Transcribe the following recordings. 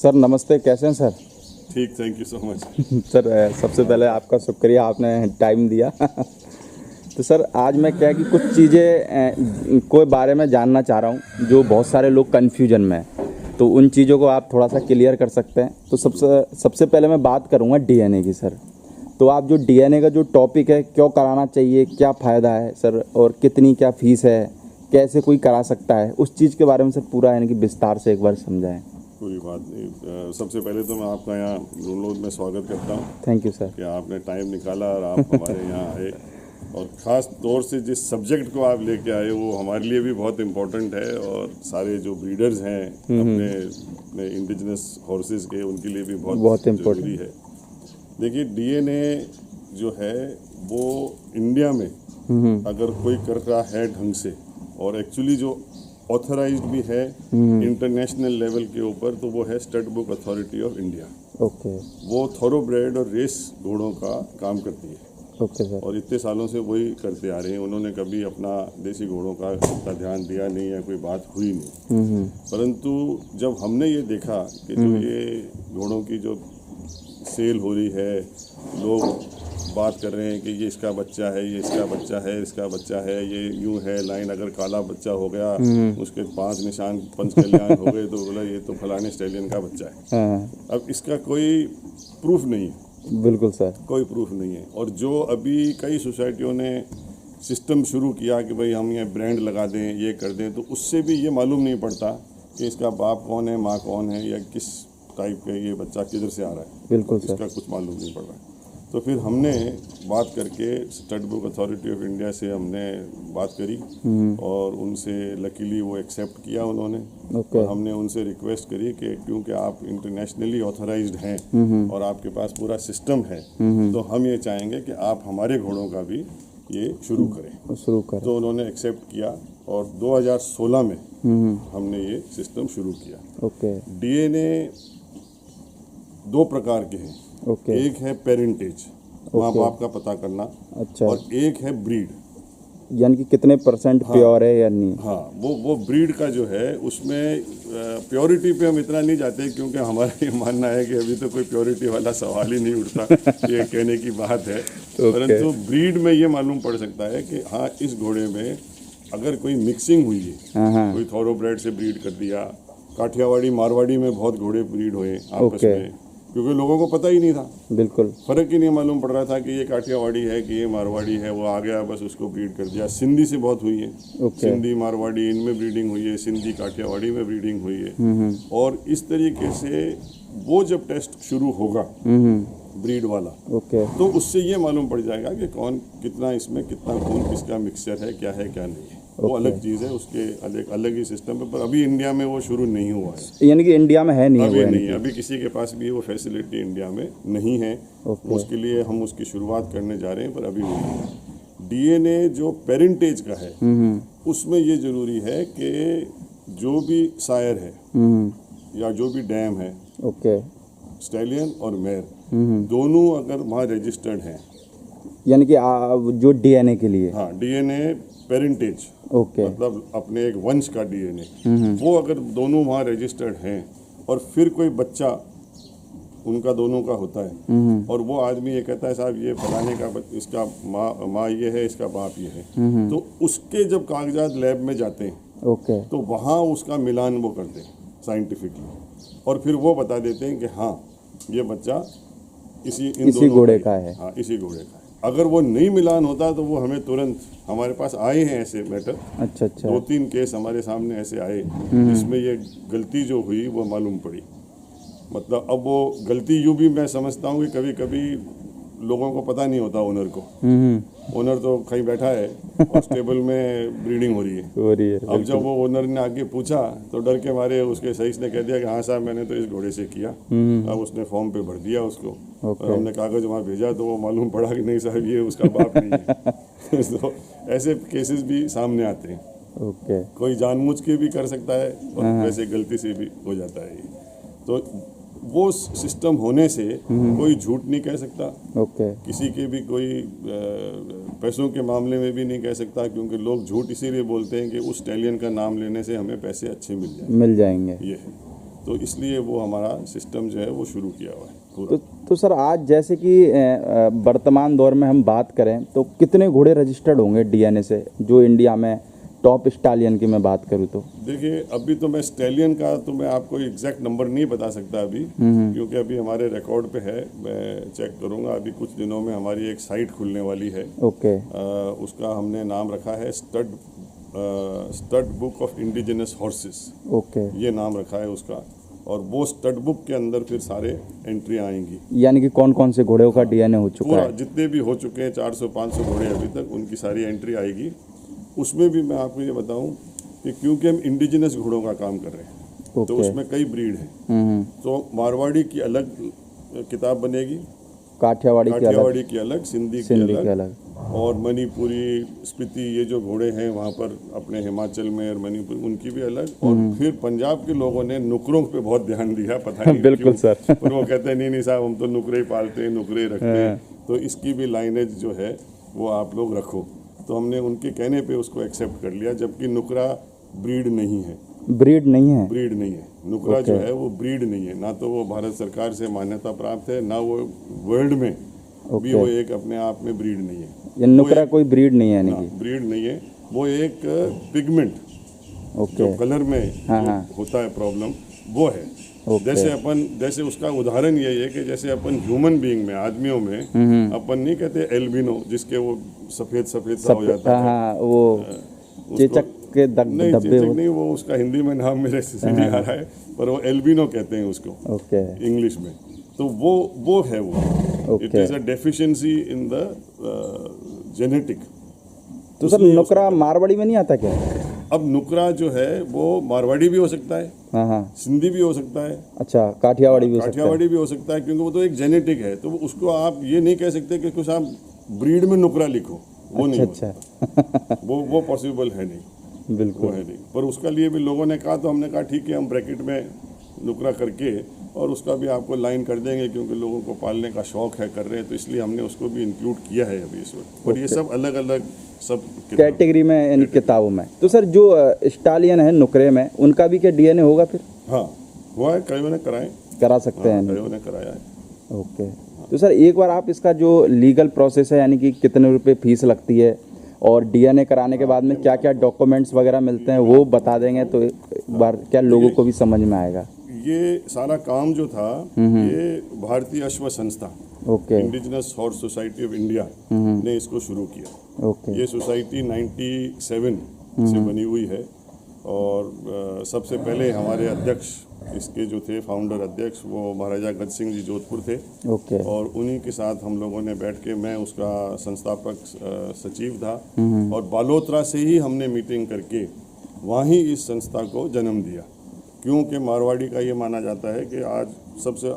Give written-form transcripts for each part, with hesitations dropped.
Sir नमस्ते, कैसे हैं सर? ठीक, thank you so much. Sir सबसे पहले आपका शुक्रिया, आपने टाइम दिया। तो सर आज मैं क्या है कि कुछ चीज़ें को बारे में जानना चाह रहा हूँ जो बहुत सारे लोग कन्फ्यूजन में हैं, तो उन चीज़ों को आप थोड़ा सा क्लियर कर सकते हैं। तो सबसे पहले मैं बात करूँगा डीएनए की सर। तो आप जो डीएनए का जो टॉपिक है, क्यों कराना चाहिए, क्या फ़ायदा है सर, और कितनी क्या फ़ीस है, कैसे कोई करा सकता है, उस चीज़ के बारे में सर पूरा यानी कि विस्तार से एक बार समझाएं। पूरी बात नहीं, सबसे पहले तो मैं आपका यहाँ लूनलोद में स्वागत करता हूँ थैंक यू सर। कि आपने टाइम निकाला और आप हमारे यहाँ आए, और ख़ास तौर से जिस सब्जेक्ट को आप लेके आए वो हमारे लिए भी बहुत इम्पोर्टेंट है, और सारे जो ब्रीडर्स हैं अपने इंडिजिनस हॉर्सेस के, उनके लिए भी बहुत ज़रूरी है। देखिए, डीएनए जो है वो इंडिया में अगर कोई कर रहा है ढंग से, और एक्चुअली जो ऑथराइज्ड भी है इंटरनेशनल लेवल के ऊपर, तो वो है stud book authority of India. Okay. वो थोरोब्रेड और रेस घोड़ों का काम करती है। Okay sir. और इतने सालों से वही करते आ रहे हैं। उन्होंने कभी अपना देसी घोड़ों का उतना ध्यान दिया नहीं, या कोई बात हुई नहीं। परंतु जब हमने ये देखा कि जो ये घोड़ों की जो सेल हो रही है, लोग बात कर रहे हैं कि ये इसका बच्चा है, ये इसका बच्चा है, इसका बच्चा है, ये यूं है लाइन, अगर काला बच्चा हो गया उसके 5 निशान पंच कल्याण हो गए, तो बोला ये तो फलाने स्टैलियन का बच्चा है। अब इसका कोई प्रूफ नहीं है। बिल्कुल सर, कोई प्रूफ नहीं है। और जो अभी कई सोसाइटियों ने सिस्टम शुरू किया कि भाई हम ये ब्रांड लगा दें, ये कर दें, तो उससे भी ये मालूम नहीं पड़ता कि इसका बाप कौन है, माँ कौन है, या किस टाइप का ये बच्चा किधर से आ रहा है। बिल्कुल सर। इसका कुछ मालूम नहीं पड़ रहा है। तो फिर हमने बात करके stud book authority of India से हमने बात करी, और उनसे लकीली वो एक्सेप्ट किया उन्होंने। और हमने उनसे रिक्वेस्ट करी कि क्योंकि आप इंटरनेशनली ऑथराइज्ड हैं और आपके पास पूरा सिस्टम है, तो हम ये चाहेंगे कि आप हमारे घोड़ों का भी ये शुरू करें। तो उन्होंने एक्सेप्ट किया, और 2016 में हमने ये सिस्टम शुरू किया। ओके। डीएनए 2 प्रकार के हैं। एक है पेरेंटेज, माँ बाप का पता करना। अच्छा। और एक है ब्रीड, यानी कि कितने % प्योर है या नहीं। हाँ, वो ब्रीड का जो है उसमें प्योरिटी पे हम इतना नहीं जाते, क्योंकि हमारा ये मानना है कि अभी तो कोई प्योरिटी वाला सवाल ही नहीं उठता। ये कहने की बात है। परंतु ब्रीड में ये मालूम पड़ सकता है कि हाँ, इस घोड़े में अगर कोई मिक्सिंग हुई है, कोई थोरोब्रेड से ब्रीड कर दिया, काठियावाड़ी मारवाड़ी में बहुत घोड़े ब्रीड हुए आपस में, क्योंकि लोगों को पता ही नहीं था। बिल्कुल। फर्क ही नहीं मालूम पड़ रहा था कि ये काठियावाड़ी है कि ये मारवाड़ी है। वो आ गया, बस उसको ब्रीड कर दिया। सिंधी से बहुत हुई है। सिंधी मारवाड़ी इनमें ब्रीडिंग हुई है, सिंधी काठियावाड़ी में ब्रीडिंग हुई है। और इस तरीके से वो जब टेस्ट शुरू होगा ब्रीड वाला, तो उससे ये मालूम पड़ जाएगा कि कौन कितना, इसमें कितना खून किसका मिक्सचर है, क्या नहीं है। वो अलग चीज़ है, उसके अलग ही सिस्टम है। पर अभी इंडिया में वो शुरू नहीं हुआ है। यानी कि इंडिया में है नहीं, अभी नहीं है। अभी किसी के पास भी वो फैसिलिटी इंडिया में नहीं है। उसके लिए हम उसकी शुरुआत करने जा रहे हैं, पर अभी नहीं है। डीएनए जो पेरेंटेज का है, उसमें ये जरूरी है कि जो भी सायर है या जो भी डैम है, स्टैलियन और मेयर, दोनों अगर वहाँ रजिस्टर्ड हैं, यानी कि जो डीएनए के लिए, हाँ, डीएनए पेरेंटेज, मतलब अपने एक वंश का डीएनए, वो अगर दोनों वहाँ रजिस्टर्ड हैं, और फिर कोई बच्चा उनका दोनों का होता है, और वो आदमी ये कहता है साहब ये फलाने का इसका माँ ये है, इसका बाप ये है, तो उसके जब कागजात लैब में जाते हैं, तो वहाँ उसका मिलान वो करते हैं साइंटिफिकली, और फिर वो बता देते हैं कि हाँ, ये बच्चा इसी घोड़े का है। हाँ, इसी घोड़े का है। अगर वो नहीं मिलान होता तो वो हमें तुरंत, हमारे पास आए हैं ऐसे मैटर। अच्छा। 2-3 केस हमारे सामने ऐसे आए जिसमें ये गलती जो हुई वो मालूम पड़ी। मतलब अब वो गलती यूँ भी मैं समझता हूँ कि कभी कभी लोगों को पता नहीं होता ओनर को। ओनर तो कहीं बैठा है और स्टेबल में ब्रीडिंग हो रही है। अब जब वो ओनर ने आगे पूछा तो डर के मारे उसके सहीस ने कह दिया कि हाँ साहब मैंने तो इस घोड़े से किया। अब उसने फॉर्म पे भर दिया उसको, और हमने कागज वहाँ भेजा, तो वो मालूम पड़ा कि नहीं साहब ये उसका बाप नहीं है। तो ऐसे केसेस भी सामने आते हैं। कोई जानबूझ के भी कर सकता है और वैसे गलती से भी हो जाता है। तो वो सिस्टम होने से कोई झूठ नहीं कह सकता। किसी के भी कोई पैसों के मामले में भी नहीं कह सकता, क्योंकि लोग झूठ इसीलिए बोलते हैं कि उस स्टैलियन का नाम लेने से हमें पैसे अच्छे मिल जाएंगे। ये है। तो इसलिए वो हमारा सिस्टम जो है वो शुरू किया हुआ है पूरा। तो सर आज जैसे कि वर्तमान दौर में हम बात करें तो कितने घोड़े रजिस्टर्ड होंगे डीएनए से, जो इंडिया में टॉप स्टालियन की मैं बात करूँ तो? देखिए अभी तो मैं स्टैलियन का तो मैं आपको एग्जैक्ट नंबर नहीं बता सकता अभी, क्योंकि अभी हमारे रिकॉर्ड पे है, मैं चेक करूंगा। अभी कुछ दिनों में हमारी एक साइट खुलने वाली है। ओके। उसका हमने नाम रखा है stud book of indigenous horses. Okay, ये नाम रखा है उसका, और वो स्टड बुक के अंदर फिर सारे एंट्री आएंगी, यानी कि कौन कौन से घोड़ों का डीएनए हो चुका पूरा है। जितने भी हो चुके हैं 400-500 घोड़े अभी तक, उनकी सारी एंट्री आएगी। उसमें भी मैं आपको ये बताऊं कि क्योंकि हम इंडिजिनस घोड़ों का काम कर रहे हैं तो उसमें कई ब्रीड हैं। तो मारवाड़ी की अलग किताब बनेगी, काठियावाड़ी की अलग, सिंधी की अलग, और मणिपुरी, स्पीति, ये जो घोड़े हैं वहाँ पर अपने हिमाचल में और मणिपुर, उनकी भी अलग। और फिर पंजाब के लोगों ने नुकरों पे बहुत ध्यान दिया, पता नहीं बिल्कुल क्यों। सर। पर वो कहते हैं नहीं साहब, हम तो नुकरे ही पालते हैं, नुकरे रखते हैं, तो इसकी भी लाइनेज जो है वो आप लोग रखो। तो हमने उनके कहने पे उसको एक्सेप्ट कर लिया, जबकि नुकरा ब्रीड नहीं है। ब्रीड नहीं है? ब्रीड नहीं है, नुकरा जो है वो ब्रीड नहीं है, ना तो वो भारत सरकार से मान्यता प्राप्त है, ना वो वर्ल्ड में भी वो एक अपने आप में ब्रीड नहीं है। ये नुकरा कोई ब्रीड नहीं है? नहीं, ब्रीड नहीं है, वो एक पिगमेंट जो कलर में होता है प्रॉब्लम, वो है। जैसे उसका उदाहरण यही है कि जैसे अपन ह्यूमन बीइंग में, आदमियों में अपन नहीं कहते एल्बिनो, जिसके वो सफेद सा हो जाता है, वो चेचक के धब्बे नहीं, वो उसका हिंदी में नाम मेरे से नहीं आ रहा है, पर वो एल्बिनो कहते हैं उसको इंग्लिश में। तो वो है वो, it is a deficiency in the genetic. तो सर नुकरा मारवाड़ी में नहीं आता क्या? अब नुकरा जो है वो मारवाड़ी भी हो सकता है, सिंधी भी हो सकता है, अच्छा, काठियावाड़ी भी हो सकता है, क्योंकि वो तो एक जेनेटिक है। तो उसको आप ये नहीं कह सकते कि कुछ आप ब्रीड में नुकरा लिखो, वो नहीं अच्छा। वो पॉसिबल है नहीं, बिल्कुल वो है नहीं। पर उसका लिए भी लोगों ने कहा, तो हमने कहा ठीक है, हम ब्रैकेट में नुकरा करके और उसका भी आपको लाइन कर देंगे, क्योंकि लोगों को पालने का शौक है, कर रहे हैं, तो इसलिए हमने उसको भी इंक्लूड किया है अभी इस वक्त। और ये सब अलग अलग सब कैटेगरी में, इन किताबों में। तो सर जो स्टालियन है नुकरे में, उनका भी क्या डीएनए होगा फिर? हाँ, हुआ है, कईयों ने करा सकते हैं, कईयों ने कराया है। ओके। तो सर एक बार आप इसका जो लीगल प्रोसेस है, यानी कि कितने रुपए फीस लगती है और डीएनए कराने के बाद में क्या क्या डॉक्यूमेंट्स वगैरह मिलते हैं, वो बता देंगे तो एक बार क्या लोगों को भी समझ में आएगा। ये सारा काम जो था, ये भारतीय अश्व संस्था, indigenous horse society of India ने इसको शुरू किया। ये सोसाइटी 97 से बनी हुई है, और सबसे पहले हमारे अध्यक्ष इसके जो थे, फाउंडर अध्यक्ष, वो महाराजा गज सिंह जी जोधपुर थे। और उन्हीं के साथ हम लोगों ने बैठ के, मैं उसका संस्थापक सचिव था, और बालोतरा से ही हमने मीटिंग करके वहीं इस संस्था को जन्म दिया। क्योंकि मारवाड़ी का ये माना जाता है कि आज सबसे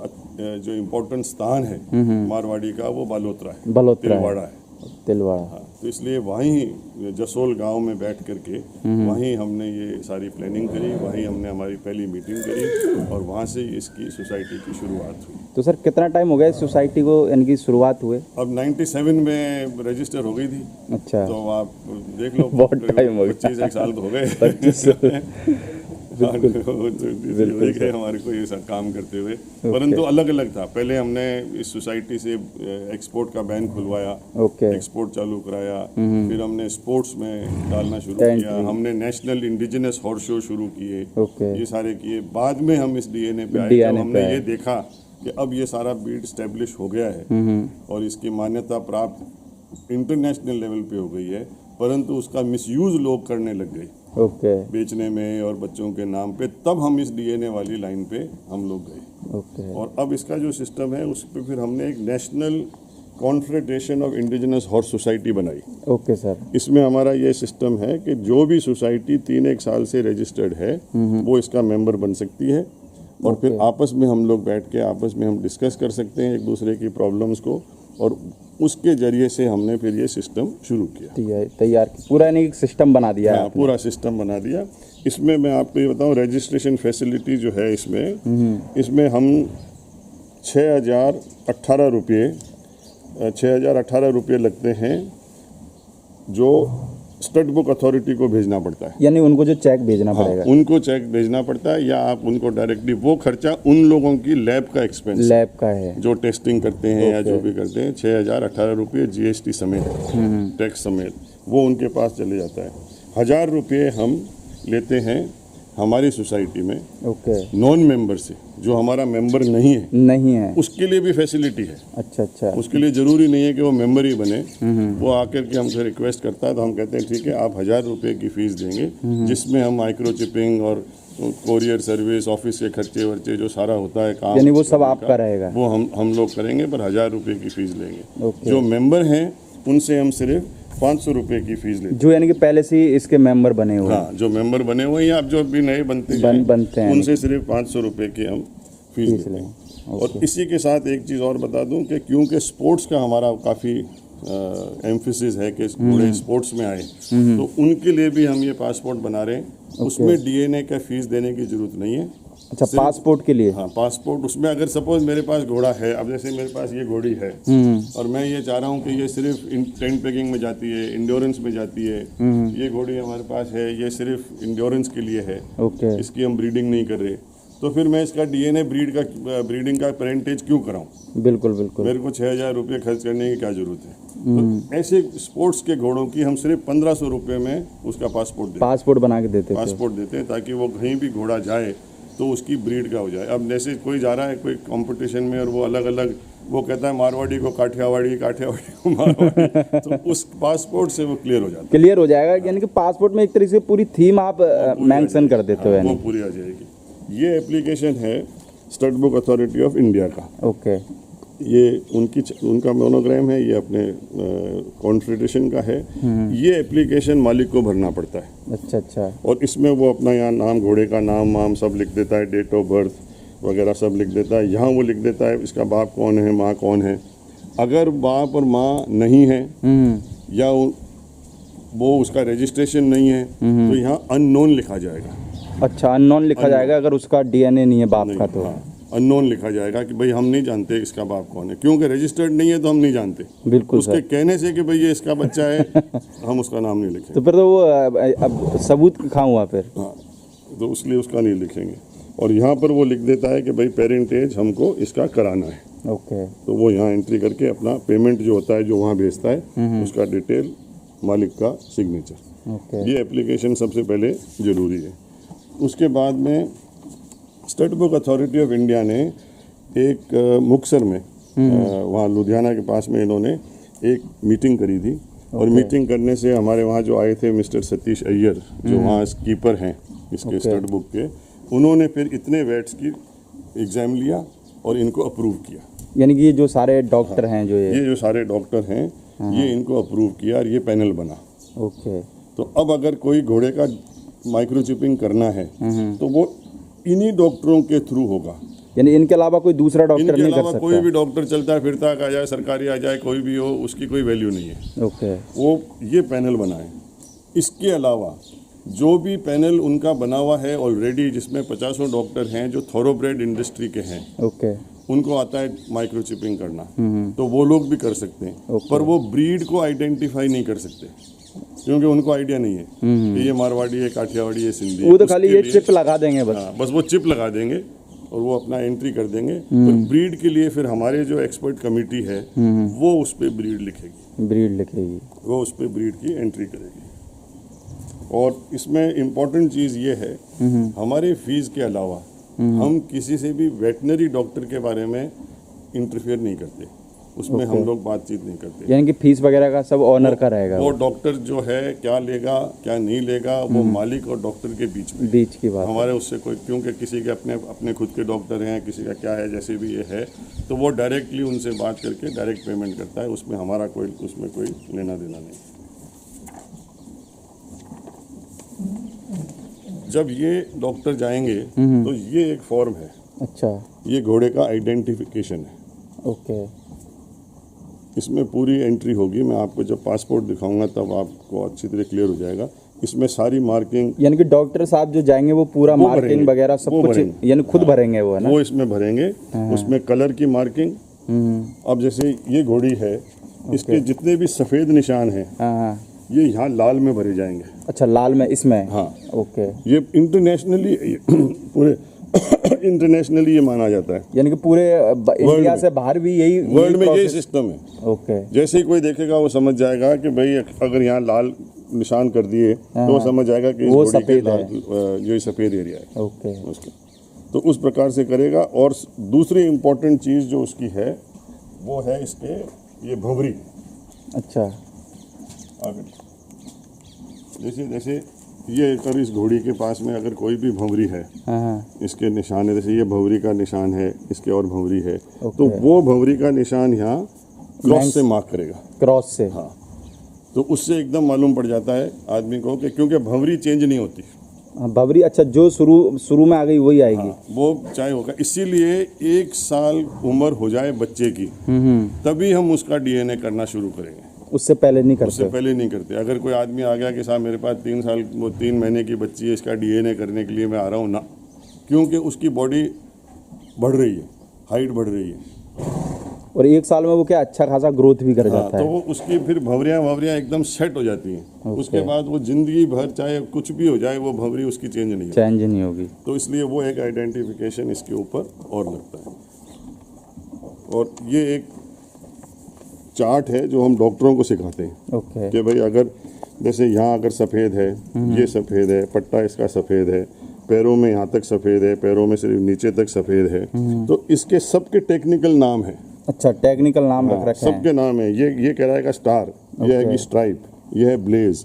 जो इम्पोर्टेंट स्थान है मारवाड़ी का, वो बालोतरा है, तिलवाड़ा है, तिलवाड़ा। तो इसलिए वहीं जसोल गांव में बैठ करके वहीं हमने ये सारी प्लानिंग करी, वहीं हमने हमारी पहली मीटिंग करी, और वहाँ से इसकी सोसाइटी की शुरुआत हुई। तो सर कितना टाइम हो गया इस सोसाइटी को, इनकी शुरुआत हुए? अब 97 में रजिस्टर हो गई थी। अच्छा, तो आप देख लो, बहुत टाइम हो गया, 25 साल तो हो गए। 25 बिल्कुल हमारे को ये सब काम करते हुए, परंतु अलग अलग था। पहले हमने इस सोसाइटी से एक्सपोर्ट का बैन खुलवाया, एक्सपोर्ट चालू कराया, फिर हमने स्पोर्ट्स में डालना शुरू किया, हमने नेशनल इंडिजिनस हॉर्स शो शुरू किए, ये सारे किए। बाद में हम इस डीएनए पे आए, जब हमने ये देखा कि अब ये सारा ब्रीड स्टैब्लिश हो गया है और इसकी मान्यता प्राप्त इंटरनेशनल लेवल पे हो गई है, परंतु उसका मिसयूज लोग करने लग गए, बेचने में और बच्चों के नाम पे, तब हम इस डीएनए वाली लाइन पे हम लोग गए। और अब इसका जो सिस्टम है, उस पर फिर हमने एक national confederation of indigenous horse society बनाई। सर इसमें हमारा ये सिस्टम है कि जो भी सोसाइटी 3-1 साल से रजिस्टर्ड है वो इसका मेंबर बन सकती है, और फिर आपस में हम लोग बैठ के आपस में हम डिस्कस कर सकते हैं एक दूसरे की प्रॉब्लम्स को, और उसके जरिए से हमने फिर ये सिस्टम शुरू किया, तैयार पूरा एक सिस्टम बना दिया। हाँ, पूरा सिस्टम बना दिया। इसमें मैं आपको ये बताऊं, रजिस्ट्रेशन फैसिलिटी जो है इसमें हम 6,018 रुपये लगते हैं जो स्टड बुक अथॉरिटी को भेजना पड़ता है। यानी उनको जो चेक भेजना पड़ेगा, उनको चेक भेजना पड़ता है, या आप उनको डायरेक्टली, वो खर्चा उन लोगों की लैब का एक्सपेंस, लैब का है, जो टेस्टिंग करते हैं या जो भी करते हैं, 6,018 रुपये GST समेत, टैक्स समेत, वो उनके पास चले जाता है। 1,000 रुपये हम लेते हैं हमारी सोसाइटी में ओके, नॉन मेंबर से, जो हमारा मेंबर नहीं है, उसके लिए भी फैसिलिटी है। अच्छा, उसके लिए ज़रूरी नहीं है कि वो मेंबर ही बने। वो आकर के हमसे रिक्वेस्ट करता है तो हम कहते हैं ठीक है, आप 1,000 रुपये की फ़ीस देंगे, जिसमें हम माइक्रोचिपिंग और कोरियर सर्विस, ऑफिस के खर्चे वर्चे जो सारा होता है काम, यानी वो सब आपका रहेगा, वो हम लोग करेंगे, पर 1,000 रुपये की फ़ीस लेंगे। जो मेंबर हैं उनसे हम सिर्फ 500 रुपये की फीस लेते हैं, जो यानी कि पहले से ही इसके मेंबर बने हुए हैं। हाँ, जो मेंबर बने हुए हैं या आप जो भी नए बनते हैं उनसे सिर्फ 500 रुपये की हम फीस लेते हैं। और इसी के साथ एक चीज़ और बता दूं कि क्योंकि स्पोर्ट्स का हमारा काफ़ी एम्फेसिस है कि घोड़े स्पोर्ट्स में आए, तो उनके लिए भी हम ये पासपोर्ट बना रहे हैं। उसमें DNA का फीस देने की ज़रूरत नहीं है। अच्छा, पासपोर्ट के लिए? हाँ, पासपोर्ट। उसमें अगर सपोज मेरे पास घोड़ा है, अब जैसे मेरे पास ये घोड़ी है और मैं ये चाह रहा हूँ कि ये सिर्फ टेंट पेकिंग में जाती है, इंड्योरेंस में जाती है, ये घोड़ी हमारे पास है, ये सिर्फ इंड्योरेंस के लिए है, इसकी हम ब्रीडिंग नहीं कर रहे, तो फिर मैं इसका DNA ब्रीडिंग का पेरेंटेज क्यों कराऊँ? बिल्कुल, मेरे को 6,000 रुपये खर्च करने की क्या जरूरत है? तो ऐसे स्पोर्ट्स के घोड़ों की हम सिर्फ 1,500 रुपये में उसका पासपोर्ट बना के देते हैं, ताकि वो कहीं भी घोड़ा जाए तो उसकी ब्रीड का हो जाए। अब जैसे कोई जा रहा है कोई कंपटीशन में और वो अलग अलग, वो कहता है मारवाड़ी को काठियावाड़ी को मारवाड़ी, तो उस पासपोर्ट से वो क्लियर हो जाएगा। यानी कि पासपोर्ट में एक तरीके से पूरी थीम आप मेंशन कर देते हो, वो पूरी आ जाएगी। ये एप्लीकेशन है stud book authority of India का। ओके, ये उनका मोनोग्राम है, ये अपने कॉन्फेडरेशन का है। ये एप्लीकेशन मालिक को भरना पड़ता है। अच्छा। और इसमें वो अपना यहाँ नाम, घोड़े का नाम सब लिख देता है, डेट ऑफ बर्थ वगैरह सब लिख देता है। यहाँ वो लिख देता है इसका बाप कौन है, माँ कौन है। अगर बाप और माँ नहीं है या वो उसका रजिस्ट्रेशन नहीं है, तो यहाँ अननोन लिखा जाएगा। अच्छा, अननोन लिखा जाएगा अगर उसका DNA नहीं है बाप का, तो अननोन लिखा जाएगा कि भाई हम नहीं जानते इसका बाप कौन है, क्योंकि रजिस्टर्ड नहीं है तो हम नहीं जानते। बिल्कुल, उसके कहने से कि भाई ये इसका बच्चा है हम उसका नाम नहीं लिखेंगे। तो फिर तो वो अब सबूत कहाँ हुआ फिर? हाँ, तो इसलिए उसका नहीं लिखेंगे। और यहाँ पर वो लिख देता है कि भाई पेरेंटेज हमको इसका कराना है। ओके, तो वो यहाँ एंट्री करके अपना पेमेंट जो होता है जो वहाँ भेजता है, उसका डिटेल, मालिक का सिग्नेचर। ये एप्लीकेशन सबसे पहले ज़रूरी है। उसके बाद में stud book authority of India ने एक मुक्तसर में, वहाँ लुधियाना के पास में, इन्होंने एक मीटिंग करी थी। और मीटिंग करने से हमारे वहाँ जो आए थे मिस्टर सतीश अय्यर, जो वहाँ कीपर हैं इसके स्टड बुक के, उन्होंने फिर इतने वेट्स की एग्ज़ाम लिया और इनको अप्रूव किया। यानी कि ये जो सारे डॉक्टर हैं, ये जो सारे डॉक्टर हैं, ये इनको अप्रूव किया और ये पैनल बना। ओके, तो अब अगर कोई घोड़े का माइक्रोचिपिंग करना है तो वो इन्हीं डॉक्टरों के थ्रू होगा। यानी इनके अलावा कोई दूसरा डॉक्टर नहीं कर सकता? कोई भी डॉक्टर चलता फिरता आ जाए, सरकारी आ जाए, कोई भी हो, उसकी कोई वैल्यू नहीं है। ओके, वो ये पैनल बनाए। इसके अलावा जो भी पैनल उनका बना हुआ है ऑलरेडी, जिसमें 50 डॉक्टर हैं जो थॉरोब्रेड इंडस्ट्री के हैं, ओके, उनको आता है माइक्रोचिपिंग करना, तो वो लोग भी कर सकते हैं। पर वो ब्रीड को आइडेंटिफाई नहीं कर सकते, क्योंकि उनको आइडिया नहीं है कि ये मारवाड़ी है, काठियावाड़ी है, सिंधी है। वो तो खाली ये चिप लगा देंगे बस। हाँ, बस वो चिप लगा देंगे और वो अपना एंट्री कर देंगे। पर ब्रीड के लिए फिर हमारे जो एक्सपर्ट कमेटी है वो उस पर ब्रीड लिखेगी, वो उस पर ब्रीड की एंट्री करेगी। और इसमें इम्पोर्टेंट चीज़ ये है, हमारे फीस के अलावा हम किसी से भी वेटनरी डॉक्टर के बारे में इंटरफेयर नहीं करते, उसमें हम लोग बातचीत नहीं करते। यानी कि फीस वगैरह का सब ऑनर का रहेगा। वो डॉक्टर जो है क्या लेगा क्या नहीं लेगा, वो मालिक और डॉक्टर के बीच की बात। हमारे उससे कोई, क्योंकि किसी के अपने खुद के डॉक्टर हैं, किसी का क्या है, जैसे भी ये है, तो वो डायरेक्टली उनसे बात करके डायरेक्ट पेमेंट करता है। उसमें हमारा उसमें कोई लेना देना नहीं। जब ये डॉक्टर जाएंगे तो ये एक फॉर्म है। अच्छा, ये घोड़े का आइडेंटिफिकेशन है। ओके, इसमें पूरी एंट्री होगी। मैं आपको जब पासपोर्ट दिखाऊंगा तब आपको अच्छी तरह क्लियर हो जाएगा। इसमें सारी मार्किंग, यानी कि डॉक्टर साहब जो जाएंगे वो पूरा मार्किंग वगैरह सब कुछ यानी खुद भरेंगे वो, है ना? वो इसमें भरेंगे। उसमें कलर की मार्किंग। अब जैसे ये घोड़ी है, इसके जितने भी सफ़ेद निशान हैं ये यहाँ लाल में भरे जाएंगे। अच्छा, लाल में इसमें? हाँ। ओके। ये इंटरनेशनली पूरे इंटरनेशनली ये माना जाता है, यानी कि पूरे इंडिया में। से बाहर भी यही वर्ल्ड में यही process- सिस्टम है। ओके। जैसे ही कोई देखेगा वो समझ जाएगा कि भाई अगर यहाँ लाल निशान कर दिए तो वो समझ जाएगा कि इस वो घोड़ी के सफेद है। जो सफेद एरिया है ओके। उसके, तो उस प्रकार से करेगा। और दूसरी इम्पोर्टेंट चीज़ जो उसकी है वो है इसके ये भंवरी। अच्छा। अगर जैसे जैसे ये अगर इस घोड़ी के पास में अगर कोई भी भंवरी है, हाँ हाँ। इसके निशान है, जैसे ये भंवरी का निशान है, इसके और भंवरी है, तो ओके। वो भंवरी का निशान यहाँ क्रॉस से मार्क करेगा। क्रॉस से? हाँ, तो उससे एकदम मालूम पड़ जाता है आदमी को कि क्योंकि भंवरी चेंज नहीं होती। हाँ, बबरी। अच्छा, जो शुरू में आ गई वही आएगी? हाँ, वो चाहे होगा। इसीलिए 1 साल उम्र हो जाए बच्चे की तभी हम उसका डीएनए करना शुरू करेंगे, उससे पहले नहीं उससे करते? पहले नहीं करते। अगर कोई आदमी आ गया कि साहब मेरे पास 3 महीने की बच्ची है, इसका डीएनए करने के लिए मैं आ रहा हूँ, ना, क्योंकि उसकी बॉडी बढ़ रही है, हाइट बढ़ रही है, और 1 साल में वो क्या अच्छा खासा ग्रोथ भी कर हाँ, जाता तो है? वो उसकी फिर भंवरियाँ एकदम सेट हो जाती हैं। उसके बाद वो जिंदगी भर चाहे कुछ भी हो जाए वो भंवरी उसकी चेंज नहीं होगी। चेंज नहीं होगी। तो इसलिए वो एक आइडेंटिफिकेशन इसके ऊपर और लगता है। और ये एक चार्ट है जो हम डॉक्टरों को सिखाते हैं ओके। कि भाई अगर जैसे यहाँ अगर सफ़ेद है, ये सफ़ेद है, पट्टा इसका सफ़ेद है, पैरों में यहाँ तक सफ़ेद है, पैरों में सिर्फ नीचे तक सफ़ेद है, तो इसके सबके टेक्निकल नाम है। अच्छा, टेक्निकल नाम रख रखे हैं? सबके नाम है। ये कह रहा है का स्टार, ये है कि स्ट्राइप, ये है ब्लेज,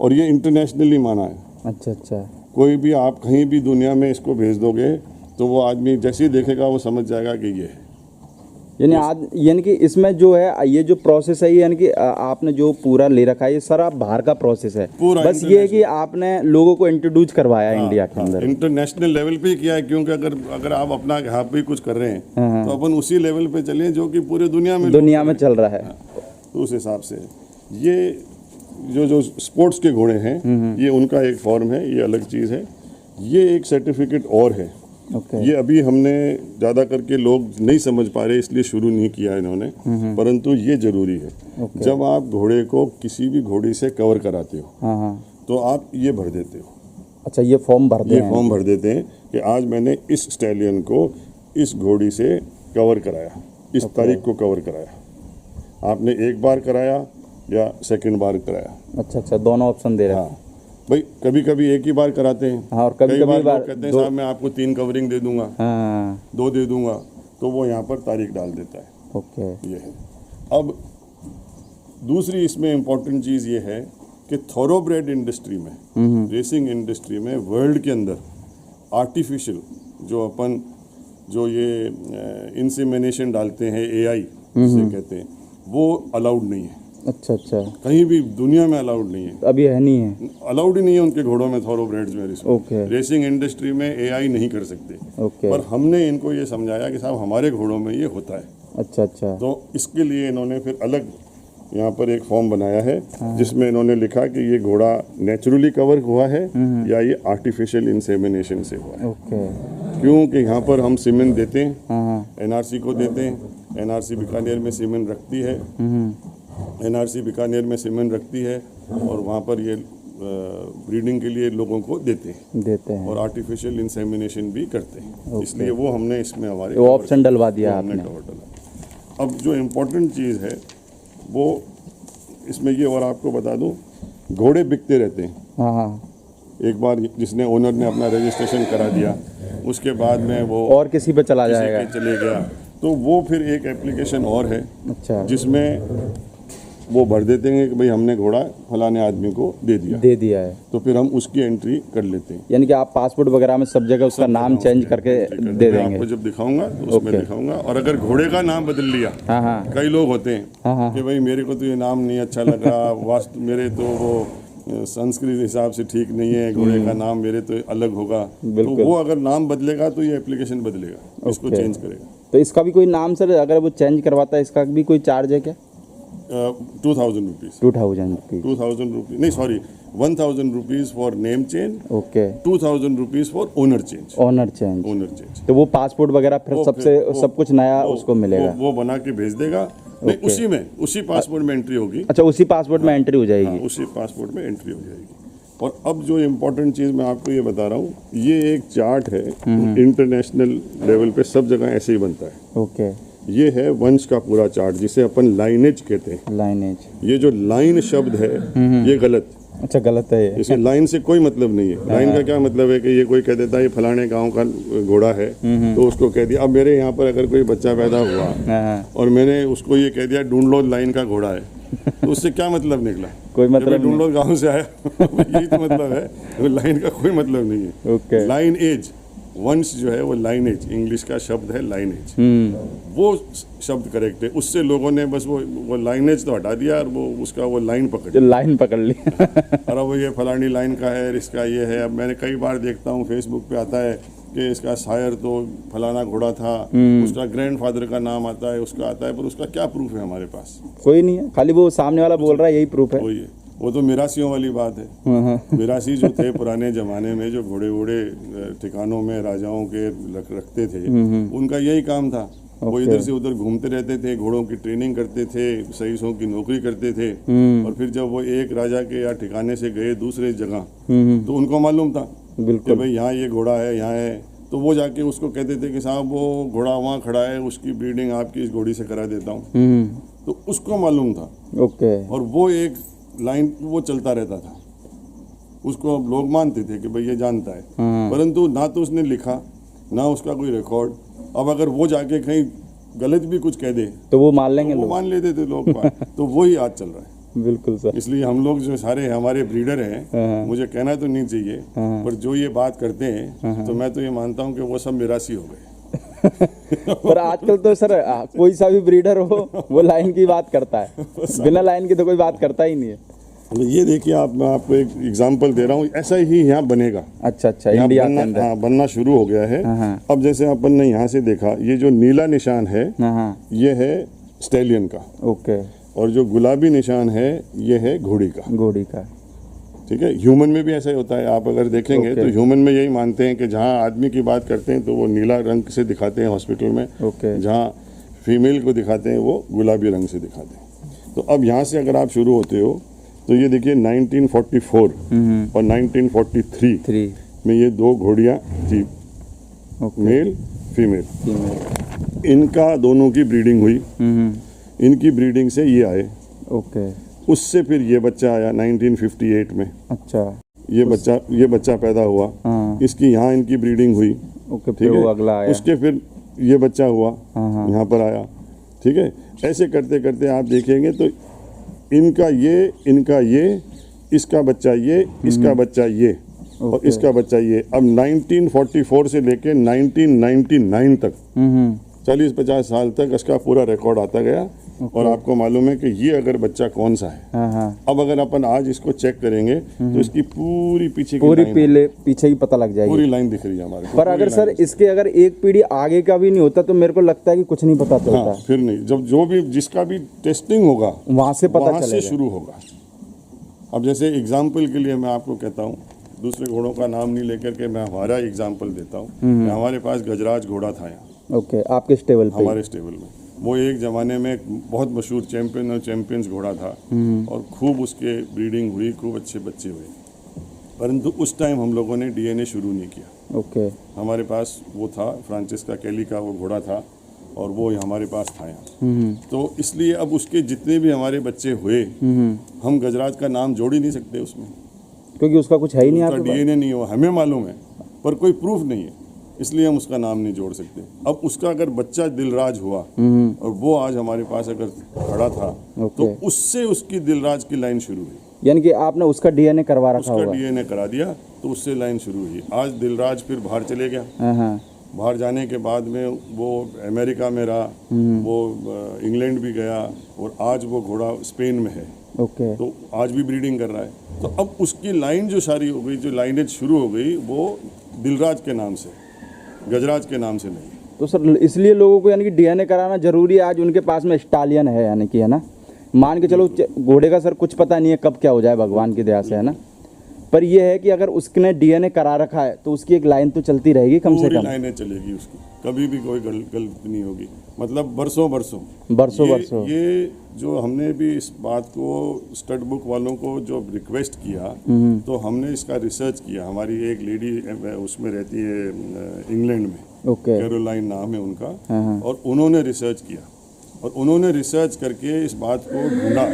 और ये इंटरनेशनली माना है। अच्छा अच्छा। कोई भी आप कहीं भी दुनिया में इसको भेज दोगे तो वो आदमी जैसे ही देखेगा वो समझ जाएगा कि ये है। यानी कि इसमें जो है ये जो प्रोसेस है, यानी कि आपने जो पूरा ले रखा है ये सारा बाहर का प्रोसेस है, पूरा बस ये है कि आपने लोगों को इंट्रोड्यूस करवाया है इंडिया के अंदर। इंटरनेशनल लेवल पे किया है, क्योंकि अगर आप अपना यहाँ पे कुछ कर रहे हैं तो अपन उसी लेवल पे चलें जो कि पूरे दुनिया में चल रहा है। तो उस हिसाब से ये जो स्पोर्ट्स के घोड़े हैं, ये उनका एक फॉर्म है, ये अलग चीज़ है। ये एक सर्टिफिकेट और है। ओके। ये अभी हमने ज़्यादा करके लोग नहीं समझ पा रहे इसलिए शुरू नहीं किया इन्होंने, परंतु ये जरूरी है। जब आप घोड़े को किसी भी घोड़ी से कवर कराते हो, हाँ हाँ। तो आप ये भर देते हो। अच्छा, ये फॉर्म भरते हैं? ये फॉर्म भर देते हैं कि आज मैंने इस स्टैलियन को इस घोड़ी से कवर कराया, इस तारीख को कवर कराया। आपने एक बार कराया या सेकंड बार कराया। अच्छा अच्छा, दोनों ऑप्शन दे रहे हैं। हाँ भाई, कभी कभी एक ही बार कराते हैं, हाँ, और कभी कई बार बार लोग कहते हैं साहब मैं आपको 3 कवरिंग दे दूंगा, हाँ। 2 दे दूंगा, तो वो यहाँ पर तारीख डाल देता है। ओके। ये है। अब दूसरी इसमें इम्पोर्टेंट चीज़ ये है कि थोरोब्रेड इंडस्ट्री में, रेसिंग इंडस्ट्री में, वर्ल्ड के अंदर आर्टिफिशियल जो ये इंसेमिनेशन डालते हैं, AI जिसे कहते हैं, वो अलाउड नहीं है। अच्छा अच्छा, कहीं भी दुनिया में अलाउड नहीं है। अभी है नहीं है? अलाउड ही नहीं है उनके घोड़ों में, थोरोब्रेड्स में। ओके। रेसिंग इंडस्ट्री में AI नहीं कर सकते। ओके। पर हमने इनको ये समझाया कि साहब हमारे घोड़ों में ये होता है। अच्छा अच्छा। तो इसके लिए इन्होंने फिर अलग यहाँ पर एक फॉर्म बनाया है, जिसमें इन्होंने लिखा कि ये घोड़ा नेचुरली कवर हुआ है या ये आर्टिफिशियल इंसेमिनेशन से हुआ है। ओके। क्योंकि यहाँ पर हम सीमेंट देते हैं, हाँ। NRC को देते हैं। NRC बीकानेर में सीमेंट रखती है, NRC बीकानेर में सीमेंट रखती है, और वहाँ पर ये ब्रीडिंग के लिए लोगों को देते हैं और आर्टिफिशियल इंसेमिनेशन भी करते हैं। इसलिए वो हमने इसमें हमारे ऑप्शन डलवा दिया आपने। अब जो इम्पोर्टेंट चीज़ है वो इसमें ये, और आपको बता दूं, घोड़े बिकते रहते हैं। हाँ हाँ। एक बार जिसने ओनर ने अपना रजिस्ट्रेशन करा दिया, उसके बाद में वो और किसी पे चला जाएगा, चले गया, तो वो फिर एक एप्लीकेशन और है। अच्छा। जिसमें वो भर देते हैं कि भाई हमने घोड़ा फलाने आदमी को दे दिया है, तो फिर हम उसकी एंट्री कर लेते हैं। यानी कि आप पासपोर्ट वगैरह में सब जगह उसका नाम चेंज करके दे देंगे। आपको जब दिखाऊंगा तो उसमें दिखाऊंगा। और अगर घोड़े का नाम बदल लिया, हाँ हाँ, कई लोग होते हैं हाँ, कि भाई मेरे को तो ये नाम नहीं अच्छा लगा, वास्तु मेरे तो वो संस्कृत हिसाब से ठीक नहीं है, घोड़े का नाम मेरे तो अलग होगा, तो वो अगर नाम बदलेगा तो ये एप्लीकेशन बदलेगा, इसको चेंज करेगा। तो इसका भी कोई नाम सर, अगर वो चेंज करवाता है इसका भी कोई चार्ज है क्या? 2000 रुपीज। 2000 रुपीज नहीं, sorry, 1000 rupees for name change. Okay. 2000 rupees for owner change. Owner change. तो वो पासपोर्ट वगैरह फिर सबसे सब कुछ नया उसको मिलेगा। वो बना के भेज देगा नहीं, उसी पासपोर्ट में एंट्री होगी। अच्छा, उसी पासपोर्ट में एंट्री हो जाएगी। हाँ, उसी पासपोर्ट में एंट्री हो जाएगी। और अब जो इम्पोर्टेंट चीज़ मैं आपको ये बता रहा हूँ, ये एक चार्ट है, इंटरनेशनल लेवल पे सब जगह ऐसे ही बनता है। ओके, ये है वंश का पूरा चार्ट, जिसे अपन लाइनेज कहते हैं। लाइनेज। ये जो लाइन शब्द है ये गलत। अच्छा, गलत है ये। इसे लाइन से कोई मतलब नहीं है। लाइन का क्या मतलब है कि ये कोई कह देता है ये फलाने गांव का घोड़ा है, तो उसको कह दिया। अब मेरे यहाँ पर अगर कोई बच्चा पैदा हुआ और मैंने उसको ये कह दिया ढूंढ लो लाइन का घोड़ा है, तो उससे क्या मतलब निकला? कोई मतलब ढूंढ लो गाँव से आया यही तो मतलब है। लाइन का कोई मतलब नहीं है। ओके। लाइन एज, वंश जो है वो लाइनेज, इंग्लिश का शब्द है लाइनेज, वो शब्द करेक्ट है। उससे लोगों ने बस वो लाइनेज तो हटा दिया और वो उसका वो लाइन पकड़ जो लाइन पकड़ ली। और अब ये फलानी लाइन का है, इसका ये है। अब मैंने कई बार देखता हूँ फेसबुक पे आता है कि इसका शायर तो फलाना घोड़ा था, उसका ग्रैंडफादर का नाम आता है, उसका आता है, पर उसका क्या प्रूफ है हमारे पास? कोई नहीं है, खाली वो सामने वाला बोल रहा है, यही प्रूफ है। वही है, वो तो मिरासियों वाली बात है। मिरासी जो थे पुराने जमाने में, जो घोड़े वोड़े ठिकानों में राजाओं के रखते थे, उनका यही काम था। वो इधर से उधर घूमते रहते थे, घोड़ों की ट्रेनिंग करते थे, सहीसों की नौकरी करते थे। और फिर जब वो एक राजा के या ठिकाने से गए दूसरे जगह, तो उनको मालूम था कि भाई यहाँ ये घोड़ा है, यहाँ है, तो वो जाके उसको कहते थे कि साहब वो घोड़ा वहाँ खड़ा है, उसकी ब्रीडिंग आपकी इस घोड़ी से करा देता हूँ। तो उसको मालूम था। ओके। और वो एक लाइन वो चलता रहता था, उसको लोग मानते थे कि भाई ये जानता है, परंतु ना तो उसने लिखा, ना उसका कोई रिकॉर्ड। अब अगर वो जाके कहीं गलत भी कुछ कह दे तो वो मान लेंगे, वो मान लेते थे लोग। तो वही आज चल रहा है। बिल्कुल सर। इसलिए हम लोग जो सारे हमारे ब्रीडर हैं, मुझे कहना तो नहीं चाहिए, पर जो ये बात करते हैं, तो मैं तो ये मानता हूँ कि वो सब मिरासी हो गए। पर आजकल तो सर कोई सा भी ब्रीडर हो वो लाइन की बात करता है, बिना लाइन की तो कोई बात करता ही नहीं है। तो ये देखिए, मैं आपको एक एग्जांपल दे रहा हूँ, ऐसा ही यहाँ बनेगा। अच्छा, इंडिया के अंदर। हाँ, बनना शुरू हो गया है। अब जैसे अपन ने यहाँ से देखा, ये जो नीला निशान है ये है स्टैलियन का। ओके। और जो गुलाबी निशान है ये है घोड़ी का। ठीक है, ह्यूमन में भी ऐसा ही होता है। आप अगर देखेंगे तो ह्यूमन में यही मानते हैं कि जहाँ आदमी की बात करते हैं तो वो नीला रंग से दिखाते हैं हॉस्पिटल में, जहाँ फीमेल को दिखाते हैं वो गुलाबी रंग से दिखाते हैं। तो अब यहाँ से अगर आप शुरू होते हो तो ये देखिए 1944 और 1943 में ये दो घोड़ियाँ थी, मेल फीमेल, इनका दोनों की ब्रीडिंग हुई। इनकी ब्रीडिंग से ये आए। ओके। उससे फिर ये बच्चा आया 1958 में। अच्छा। ये बच्चा पैदा हुआ। इसकी यहाँ इनकी ब्रीडिंग हुई। ओके, फिर वो अगला आया। उसके फिर ये बच्चा हुआ, यहाँ पर आया। ठीक है, ऐसे करते करते आप देखेंगे तो इनका ये, इसका बच्चा ये, इसका बच्चा ये, और इसका बच्चा ये। अब 1944 से लेके 1999 तक 40-50 साल तक इसका पूरा रिकॉर्ड आता गया। और आपको मालूम है कि ये अगर बच्चा कौन सा है। अब अगर अपन आज इसको चेक करेंगे तो इसकी पूरी पीछे की पीछे की पता लग जाएगी, पूरी लाइन दिख रही है हमारे को। पर अगर सर इसके अगर एक पीढ़ी आगे का भी नहीं होता तो मेरे को लगता है कि कुछ नहीं पता चलता। हाँ, फिर नहीं, जब जो भी जिसका भी टेस्टिंग होगा वहां से पता चलेगा, वहां से शुरू होगा। अब जैसे एग्जाम्पल के लिए मैं आपको कहता हूँ, दूसरे घोड़ों का नाम नहीं लेकर के मैं हमारा एग्जाम्पल देता हूँ। हमारे पास गजराज घोड़ा था यहाँ। ओके, आपके स्टेबल पे? हमारे स्टेबल में। वो एक ज़माने में बहुत मशहूर चैंपियन और चैंपियंस घोड़ा था, और खूब उसके ब्रीडिंग हुई, खूब अच्छे बच्चे हुए। परंतु उस टाइम हम लोगों ने डीएनए शुरू नहीं किया। ओके। हमारे पास वो था फ्रांसिस्का कैली का वो घोड़ा था, और वो हमारे पास था यहाँ। तो इसलिए अब उसके जितने भी हमारे बच्चे हुए, हम गजराज का नाम जोड़ ही नहीं सकते उसमें, क्योंकि उसका कुछ है ही नहीं, उसका डीएनए नहीं हो। हमें मालूम है पर कोई प्रूफ नहीं है, इसलिए हम उसका नाम नहीं जोड़ सकते। अब उसका अगर बच्चा दिलराज हुआ और वो आज हमारे पास अगर खड़ा था, तो उससे उसकी दिलराज की लाइन शुरू हुई। यानी कि आपने उसका डीएनए करवा रखा होगा? उसका डीएनए करा दिया तो उससे लाइन शुरू हुई। आज दिलराज फिर बाहर चले गया। बाहर जाने के बाद में वो अमेरिका में रहा, वो इंग्लैंड भी गया, और आज वो घोड़ा स्पेन में है। ओके। तो आज भी ब्रीडिंग कर रहा है। तो अब उसकी लाइन जो सारी हो गई, जो लाइनेज शुरू हो गई, वो दिलराज के नाम से, गजराज के नाम से नहीं। तो सर इसलिए लोगों को यानी कि डीएनए कराना जरूरी है। आज उनके पास में स्टालियन है, यानी कि, है ना, मान के चलो घोड़े का सर कुछ पता नहीं है कब क्या हो जाए, भगवान की दया से, है ना, पर ये है कि अगर उसने डीएनए करा रखा है तो उसकी एक लाइन तो चलती रहेगी कम से पूरी कम। लाइनें चलेगी उसकी, कभी भी कोई गलती नहीं होगी, मतलब बरसों बरसों बरसों। ये जो हमने भी इस बात को स्टड बुक वालों को जो रिक्वेस्ट किया, तो हमने इसका रिसर्च किया। हमारी एक लेडी उसमें रहती है इंग्लैंड में, ओके। कैरोलाइन नाम है उनका, हाँ। और उन्होंने रिसर्च किया और उन्होंने रिसर्च करके इस बात को ढूंढा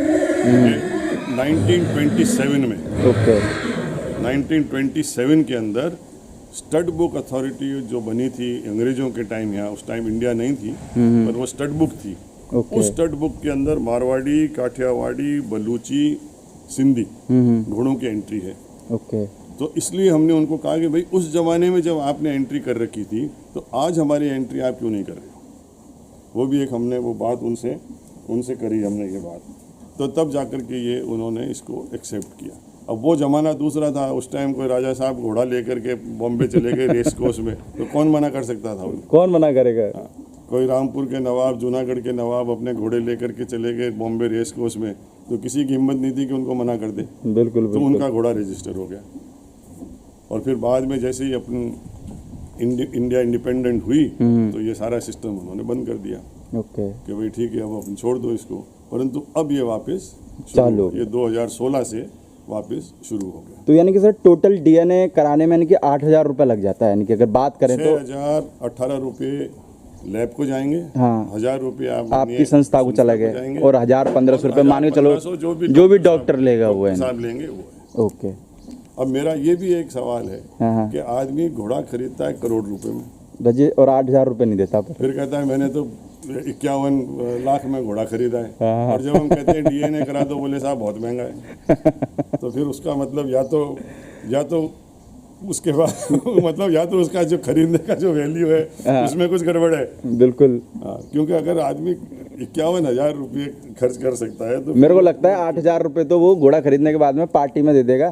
1927 में। ओके। 1927 के अंदर स्टड बुक अथॉरिटी जो बनी थी अंग्रेजों के टाइम, यहाँ उस टाइम इंडिया नहीं थी, पर वो स्टड बुक थी। ओके। उस स्टड बुक के अंदर मारवाड़ी, काठियावाड़ी, बलूची, सिंधी घोड़ों की एंट्री है। ओके। तो इसलिए हमने उनको कहा कि भाई उस जमाने में जब आपने एंट्री कर रखी थी तो आज हमारी एंट्री आप क्यों नहीं कर रहे हो। वो भी एक हमने वो बात उनसे करी हमने ये बात, तो तब जाकर के ये उन्होंने इसको एक्सेप्ट किया। अब वो ज़माना दूसरा था, उस टाइम कोई राजा साहब घोड़ा लेकर के बॉम्बे चले गए रेस कोर्स में, तो कौन मना कर सकता था उनको। कौन मना करेगा। हाँ, कोई रामपुर के नवाब, जूनागढ़ के नवाब अपने घोड़े लेकर के चले गए बॉम्बे रेस कोर्स में, तो किसी की हिम्मत नहीं थी कि उनको मना कर दे। बिल्कुल। तो उनका घोड़ा रजिस्टर हो गया। और फिर बाद में जैसे ही अपनी इंडिया इंडिपेंडेंट हुई तो ये सारा सिस्टम उन्होंने बंद कर दिया। ओके। कि भाई ठीक है, अब अपन छोड़ दो इसको, परंतु अब ये वापस चालू, ये 2016 से वापस शुरू हो गया। तो यानी कि सर टोटल डीएनए कराने में यानी कि 8,000 रुपये लग जाता है, यानी कि अगर बात करें तो 6,018 रुपये लैब को जाएंगे। हाँ। 1,000 रुपये आपकी संस्था को चला गए और 1,000-1,500 रुपये मान के चलो जो भी डॉक्टर लेगा वो है साहब लेंगे वो है। ओके। अब मेरा ये भी एक सवाल है हाँ। कि आदमी घोड़ा खरीदता है करोड़ रुपए में रजे और 8,000 रुपये नहीं देता पर। फिर कहता है मैंने तो 51 लाख में घोड़ा खरीदा है। हाँ। और जब हम कहते हैं डीएनए करा दो, बोले साहब बहुत महंगा है। तो फिर उसका मतलब या तो उसके बाद मतलब या तो उसका जो खरीदने का जो वैल्यू है उसमें कुछ गड़बड़ है। बिल्कुल। क्योंकि अगर आदमी 51,000 रुपये खर्च कर सकता है तो मेरे को लगता है 8,000 रुपये तो वो घोड़ा खरीदने के बाद में पार्टी में दे देगा।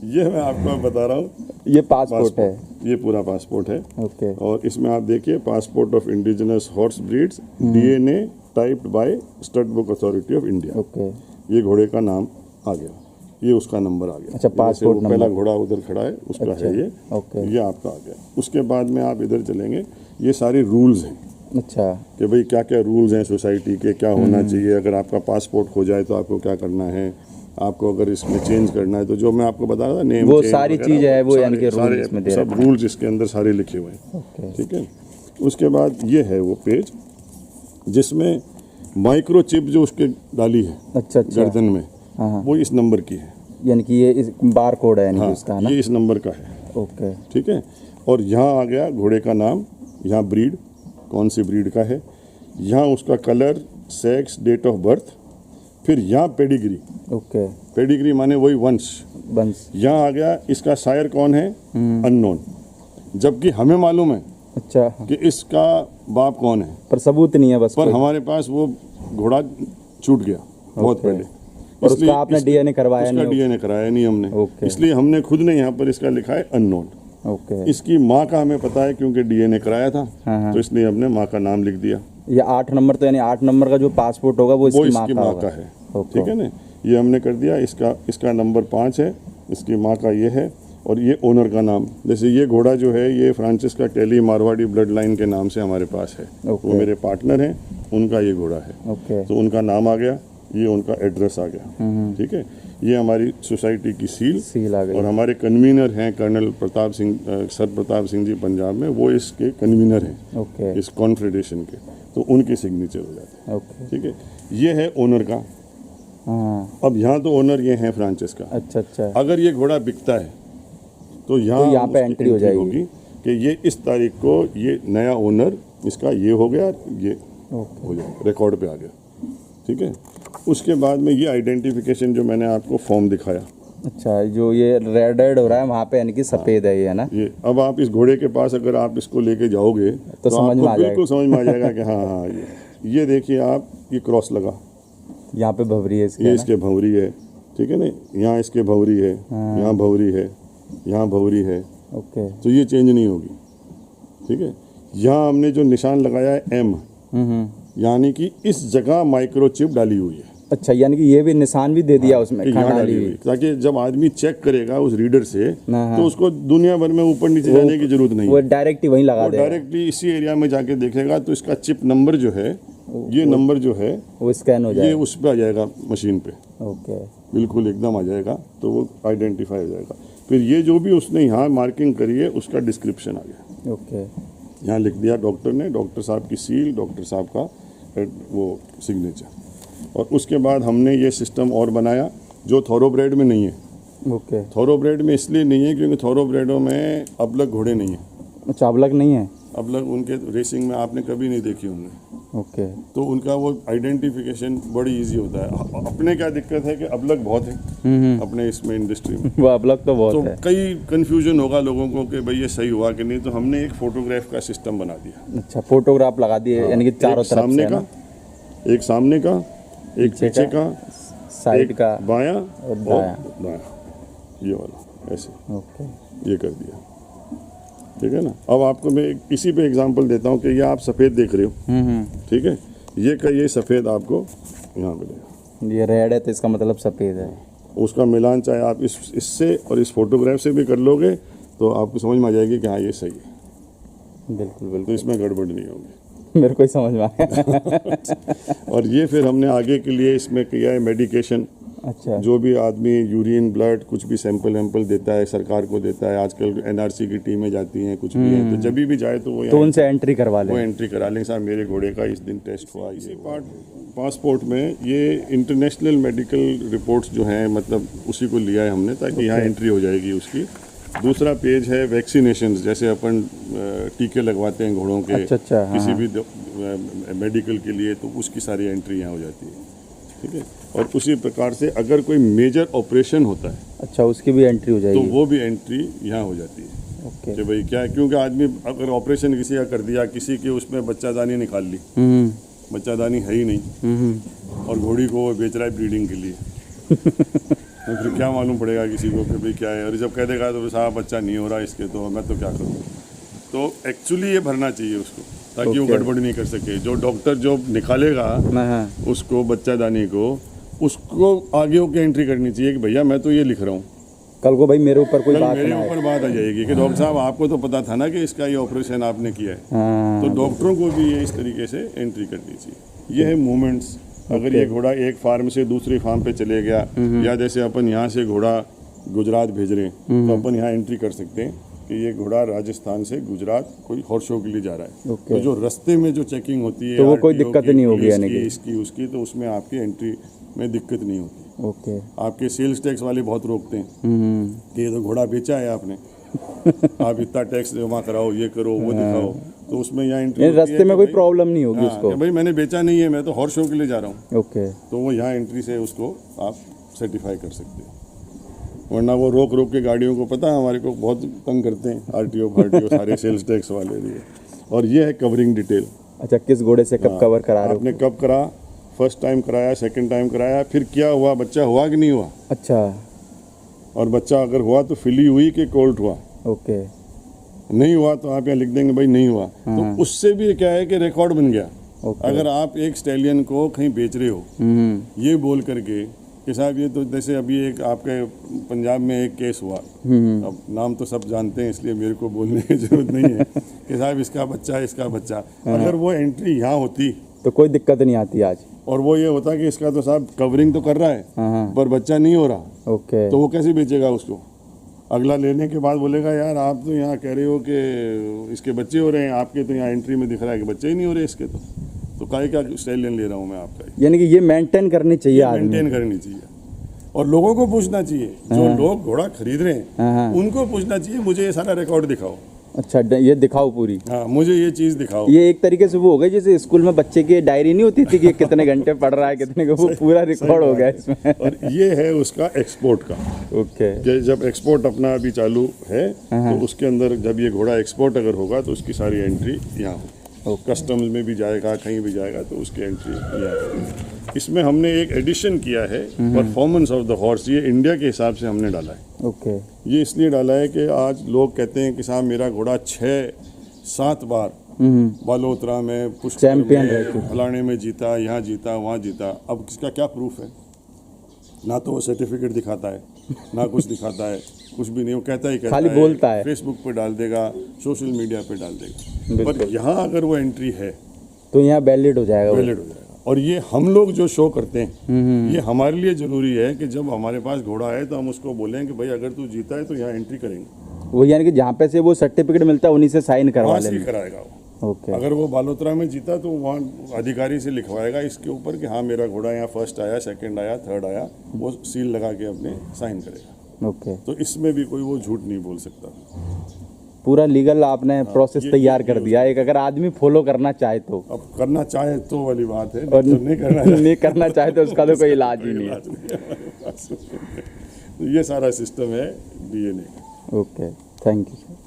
ये मैं आपको बता रहा हूँ। ये पासपोर्ट है, ये पूरा पासपोर्ट है। ओके। और इसमें आप देखिए passport of indigenous horse breeds, DNA typed by stud book authority of India. Okay. ये घोड़े का नाम आ गया, ये उसका नंबर आ गया। अच्छा, पासपोर्ट नंबर। पहला घोड़ा उधर खड़ा है उसका अच्छा, है ये। ओके। ये आपका आ गया। उसके बाद में आप इधर चलेंगे, ये सारे रूल्स हैं। अच्छा। कि भाई क्या क्या रूल्स हैं सोसाइटी के, क्या होना चाहिए, अगर आपका पासपोर्ट खो जाए तो आपको क्या करना है, आपको अगर इसमें चेंज करना है तो जो मैं आपको बता रहा था नेम वो सारी चीज़ है वो यानी कि रूल इसमें दे सब रूल्स इसके अंदर सारे लिखे हुए हैं। ओके। ठीक है। उसके बाद ये है वो पेज जिसमें माइक्रोचिप जो उसके डाली है अच्छा। गर्दन में, हाँ। वो इस नंबर की है। यानी कि ये इस बार कोड है यानी कि हाँ, उसका, है ना। ये इस नंबर का है। ओके। ठीक है। और यहाँ आ गया घोड़े का नाम, यहाँ ब्रीड कौन सी ब्रीड का है, यहाँ उसका colour, sex, date of birth, फिर यहाँ पेडिग्री। ओके। पेडिग्री माने वही वंश। बंस। यहाँ आ गया इसका शायर कौन है, अननोन, जबकि हमें मालूम है अच्छा। कि इसका बाप कौन है, पर सबूत नहीं है बस पर कोई। हमारे पास वो घोड़ा छूट गया बहुत ओके। पहले। और उसका आपने डीएनए करवाया उसका नहीं। डीएनए कराया नहीं हमने। ओके। इसलिए हमने खुद ने यहाँ पर इसका लिखा है अननोन। ओके। इसकी माँ का हमें पता है क्योंकि डीएनए कराया था, हाँ। तो इसलिए हमने माँ का नाम लिख दिया। ये 8 नंबर, तो यानी 8 नंबर का जो पासपोर्ट होगा वो वो इसकी इसकी माँ होगा। का है। ओके। ठीक है ना, ये हमने कर दिया। इसका नंबर 5 है, इसकी माँ का ये है, और ये ओनर का नाम। जैसे ये घोड़ा जो है ये फ्रांसिस का टेली मारवाड़ी ब्लड लाइन के नाम से हमारे पास है। ओके। वो मेरे पार्टनर हैं, उनका ये घोड़ा है। ओके। तो उनका नाम आ गया, ये उनका एड्रेस आ गया। ठीक है। ये हमारी सोसाइटी की सील आ गई। और हमारे कन्वीनर हैं कर्नल प्रताप सिंह, सर प्रताप सिंह जी पंजाब में, वो इसके कन्वीनर हैं ओके। इस कॉन्फेडरेशन के, तो उनके सिग्नेचर हो जाते हैं। ओके। ठीक है। ये है ओनर का। हाँ। अब यहाँ तो ओनर ये है फ्रांसिस का। अच्छा। अगर ये घोड़ा बिकता है तो यहाँ पे एंट्री हो जाएगी होगी कि ये इस तारीख को ये नया ओनर इसका ये हो गया, ये ओके। हो जाएगा, रिकॉर्ड पे आ गया। ठीक है। उसके बाद में ये आइडेंटिफिकेशन जो मैंने आपको फॉर्म दिखाया, अच्छा, जो ये रेड हो रहा है वहाँ पे यानी कि सफ़ेद है ये, है ना। ये अब आप इस घोड़े के पास अगर आप इसको लेके जाओगे तो समझ में आ जाएगा, बिल्कुल समझ में आ जाएगा कि हाँ ये देखिए आप, ये क्रॉस लगा, यहाँ पे भवरी है इसके, ये इसके भंवरी है। ठीक है ना, यहाँ इसके भंवरी है, यहाँ भंवरी है, यहाँ भंवरी है। ओके। तो ये चेंज नहीं होगी। ठीक है। यहाँ हमने जो निशान लगाया है M, यानी कि इस जगह माइक्रोचिप डाली हुई है। अच्छा, यानी कि ये भी निशान भी दे दिया उसमें, यहाँ खंडाली डाली हुई, ताकि जब आदमी चेक करेगा उस रीडर से हाँ। तो उसको दुनिया भर में ऊपर नीचे जाने की जरूरत नहीं वो है, डायरेक्ट ही वहीं लगा वो दे, डायरेक्टली इसी एरिया में जाके देखेगा तो इसका चिप नंबर जो है, ये नंबर जो है वो स्कैन हो ये जाएगा। उस पर आ जाएगा मशीन पे, ओके, बिल्कुल एकदम आ जाएगा, तो वो आइडेंटिफाई हो जाएगा। फिर ये जो भी उसने यहाँ मार्किंग करी है उसका डिस्क्रिप्शन आ गया, ओके, यहाँ लिख दिया डॉक्टर ने, डॉक्टर साहब की सील, डॉक्टर साहब का वो सिग्नेचर। और उसके बाद हमने ये सिस्टम और बनाया जो थोरोब्रेड में नहीं है। ओके। थोरोब्रेड में इसलिए नहीं है क्योंकि थोरोब्रेडों में अबलग घोड़े नहीं है, अच्छा, अबलग नहीं है। अबलग उनके रेसिंग में आपने कभी नहीं देखी होंगे, ओके, तो उनका वो आइडेंटिफिकेशन बड़ी इजी होता है। अपने क्या दिक्कत है कि अबलग बहुत है अपने इसमें इंडस्ट्री में, वो अबलग तो बहुत तो है। कई कंफ्यूजन होगा लोगों को कि भाई ये सही हुआ कि नहीं, तो हमने एक फोटोग्राफ का सिस्टम बना दिया। अच्छा, फोटोग्राफ लगा दिए, यानी कि चारों एक तरफ सामने से का, ना? एक सामने का, एक पीछे का, साइड एक का बायां और दायां। दायां, ये वाला ऐसे ओके, ये कर दिया, ठीक है ना। अब आपको मैं इसी पे एग्जांपल देता हूँ कि ये आप सफ़ेद देख रहे हो, ठीक है, ये सफ़ेद आपको यहाँ मिलेगा, ये रेड है तो इसका मतलब सफ़ेद है। उसका मिलान चाहे आप इससे और इस फोटोग्राफ से भी कर लोगे तो आपको समझ में आ जाएगी कि हाँ ये सही है, बिल्कुल तो बिल्कुल, इसमें गड़बड़ नहीं होगी। मेरे को ही समझ में आया। और ये फिर हमने आगे के लिए इसमें किया है मेडिकेशन। अच्छा, जो भी आदमी यूरिन ब्लड कुछ भी सैंपल वैम्पल देता है सरकार को देता है, आजकल एनआरसी की टीमें जाती हैं, कुछ भी है, तो जब भी जाए तो वो तो उनसे एंट्री करवा वो ले। एंट्री करा लें, साहब मेरे घोड़े का इस दिन टेस्ट हुआ। इसी पासपोर्ट में ये इंटरनेशनल मेडिकल रिपोर्ट्स जो हैं, मतलब उसी को लिया है हमने ताकि यहाँ एंट्री हो जाएगी उसकी। दूसरा पेज है वैक्सीनेशन, जैसे अपन टीके लगवाते हैं घोड़ों के, अच्छा, हाँ, किसी भी मेडिकल के लिए, तो उसकी सारी एंट्री यहाँ हो जाती है, ठीक है। और उसी प्रकार से अगर कोई मेजर ऑपरेशन होता है, अच्छा, उसकी भी एंट्री हो तो जाएगी। वो भी एंट्री यहाँ हो जाती है ओके, कि भाई क्या है, क्योंकि आदमी अगर ऑपरेशन किसी का कर दिया, किसी के उसमें बच्चादानी निकाल ली, बच्चादानी है ही नहीं, और घोड़ी को वो बेच रहा है ब्रीडिंग के लिए, तो फिर क्या मालूम पड़ेगा किसी को कि भाई क्या है, और जब कह देगा तो साहब बच्चा नहीं हो रहा इसके, तो मैं तो क्या करूँ। तो एक्चुअली ये भरना चाहिए उसको, ताकि वो गड़बड़ नहीं कर सके। जो डॉक्टर जो निकालेगा उसको बच्चादानी को, उसको आगे होकर एंट्री करनी चाहिए कि भैया मैं तो ये लिख रहा हूँ, कल को भाई मेरे ऊपर कोई कल बात मेरे ना आए। ऊपर बात आ जाएगी कि डॉक्टर साहब आपको तो पता था ना कि इसका ये ऑपरेशन आपने किया है। हाँ, तो डॉक्टरों को भी ये इस तरीके से एंट्री करनी चाहिए। ये है मूवमेंट्स। अगर ये घोड़ा एक फार्म से दूसरी फार्म पे चले गया, या जैसे अपन यहाँ से घोड़ा गुजरात भेज रहे हैं, तो अपन यहाँ एंट्री कर सकते हैं कि ये घोड़ा राजस्थान से गुजरात कोई हॉर्स शो के लिए जा रहा है। ओके। तो जो रास्ते में जो चेकिंग होती है, तो वो कोई RTO दिक्कत की, नहीं होगी, पुलिस यानी की, कि इसकी उसकी, तो उसमें आपकी एंट्री में दिक्कत नहीं होती। ओके, आपके सेल्स टैक्स वाले बहुत रोकते हैं कि ये तो घोड़ा बेचा है आपने, आप इतना टैक्स जमा कराओ, ये करो, वो दिखाओ, तो उसमें यहाँ एंट्री रास्ते में कोई प्रॉब्लम नहीं होगी उसको। भाई मैंने बेचा नहीं है, मैं तो हॉर्स शो के लिए जा रहा हूँ, ओके, तो वो यहाँ एंट्री से उसको आप सर्टिफाई कर सकते हो। वरना वो रोक रोक के गाड़ियों को, पता है हमारे को बहुत तंग करते हैं RTO सारे सेल्स टैक्स वाले लिए। और ये है कवरिंग डिटेल। अच्छा, किस घोड़े से कब कवर करा रहे हो? आपने कब करा, फर्स्ट टाइम कराया, सेकंड टाइम कराया, फिर क्या हुआ, बच्चा हुआ कि नहीं हुआ, अच्छा, और बच्चा अगर हुआ तो फिली हुई कि कोल्ट हुआ, ओके, नहीं हुआ तो आप यहाँ लिख देंगे भाई नहीं हुआ। तो उससे भी क्या है कि रिकॉर्ड बन गया। ओके। अगर आप एक स्टैलियन को कहीं बेच रहे हो, ये बोल करके कि साहब ये तो, जैसे अभी एक आपके पंजाब में एक केस हुआ, अब नाम तो सब जानते हैं इसलिए मेरे को बोलने की जरूरत नहीं है कि साहब इसका बच्चा है, इसका बच्चा, अगर वो एंट्री यहाँ होती तो कोई दिक्कत नहीं आती आज। और वो ये होता कि इसका तो साहब कवरिंग तो कर रहा है पर बच्चा नहीं हो रहा, ओके, तो वो कैसे बेचेगा उसको। अगला लेने के बाद बोलेगा यार आप तो यहाँ कह रहे हो कि इसके बच्चे हो रहे हैं, आपके तो यहाँ एंट्री में दिख रहा है कि बच्चे ही नहीं हो रहे इसके, तो काहे का स्टैलियन ले रहा हूँ मैं आपका। यानी कि ये मेंटेन करनी चाहिए आदमी। मेंटेन करनी चाहिए और लोगों को पूछना चाहिए, जो लोग घोड़ा खरीद रहे हैं उनको पूछना चाहिए मुझे ये सारा रिकॉर्ड दिखाओ। अच्छा, ये दिखाओ पूरी। हाँ, मुझे ये चीज़ दिखाओ। ये एक तरीके से वो हो गई जैसे स्कूल में बच्चे की डायरी नहीं होती थी कि कितने घंटे पढ़ रहा है, कितने वो पूरा रिकॉर्ड हो गया इसमें। और ये है उसका एक्सपोर्ट का। ओके, कि जब एक्सपोर्ट अपना अभी चालू है तो उसके अंदर जब ये घोड़ा एक्सपोर्ट अगर होगा तो उसकी सारी एंट्री यहाँ हो, कस्टम्स में भी जाएगा, कहीं भी जाएगा तो उसकी एंट्री यहाँ हो। इसमें हमने एक एडिशन किया है, परफॉर्मेंस ऑफ द हॉर्स, ये इंडिया के हिसाब से हमने डाला है। ओके, ये इसलिए डाला है कि आज लोग कहते हैं कि साहब मेरा घोड़ा 6-7 बार बालोतरा में, पुष्कर चैंपियन रह में, चुके। फलाने में जीता, यहाँ जीता, वहाँ जीता। अब इसका क्या प्रूफ है? ना तो वो सर्टिफिकेट दिखाता है, ना कुछ दिखाता है, कुछ भी नहीं। वो कहता ही कहता खाली बोलता है। फेसबुक पे डाल देगा, सोशल मीडिया पे डाल देगा। पर बिल्कुल। यहाँ अगर वो एंट्री है तो यहाँ वैलिड हो जाएगा वो। वैलिड हो जाएगा। और ये हम लोग जो शो करते हैं, ये हमारे लिए जरूरी है कि जब हमारे पास घोड़ा है तो हम उसको बोलें कि भाई अगर तू जीता है तो यहाँ एंट्री करेंगे। वो यानी कि जहाँ पे से वो सर्टिफिकेट मिलता है उन्हीं से साइन करवा वहाँ से लेंगे। कराएगा वो। ओके। अगर वो बालोतरा में जीता तो वहाँ अधिकारी से लिखवाएगा इसके ऊपर कि हाँ मेरा घोड़ा यहाँ फर्स्ट आया, सेकंड आया, थर्ड आया, वो सील लगा के अपने साइन करेगा। ओके। तो इसमें भी कोई वो झूठ नहीं बोल सकता। पूरा लीगल आपने प्रोसेस ये- तैयार ये कर दिया। एक अगर आदमी फॉलो करना चाहे तो, अब करना चाहे तो वाली बात है, और तो नहीं करना नहीं करना चाहे तो उसका तो कोई इलाज ही नहीं है। तो ये सारा सिस्टम है डीएनए का। Okay, thank you sir.